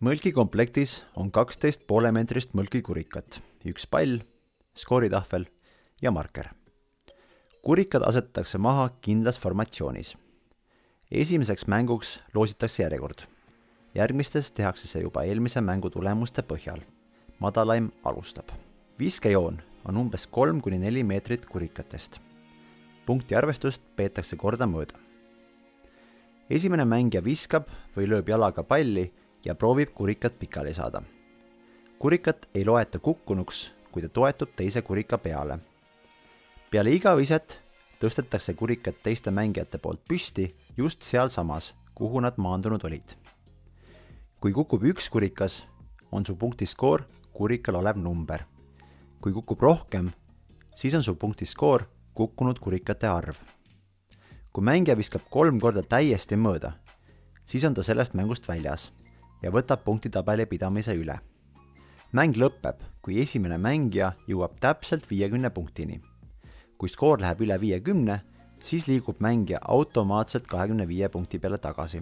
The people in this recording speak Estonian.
Mõlkikomplektis on 12 poolmeetrist mõlkikurikat, üks pall, skooritahvel ja marker. Kurikad asetatakse maha kindlas formatsioonis. Esimeseks mänguks loositakse järjekord. Järgmistes tehakse see juba eelmise mängu tulemuste põhjal. Madalaim alustab. Viskejoon on umbes 3-4 meetrit kurikatest. Punkti arvestust peetakse korda mõõda. Esimene mängija viskab või lööb jalaga palli ja proovib kurikat pikali saada. Kurikat ei loeta kukkunuks, kui ta toetub teise kurika peale. Peale iga viset tõstetakse kurikat teiste mängijate poolt püsti just sealsamas, kuhu nad maandunud olid. Kui kukub üks kurikas, on su punktiskoor kurikal olev number. Kui kukub rohkem, siis on su punktiskoor kukkunud kurikate arv. Kui mängija viskab 3 korda täiesti mööda, siis on ta sellest mängust väljas ja võtab punktitabeli pidamise üle. Mäng lõpeb, kui esimene mängija jõuab täpselt 50 punktini. Kui skoor läheb üle 50, siis liigub mängija automaatselt 25 punkti peale tagasi.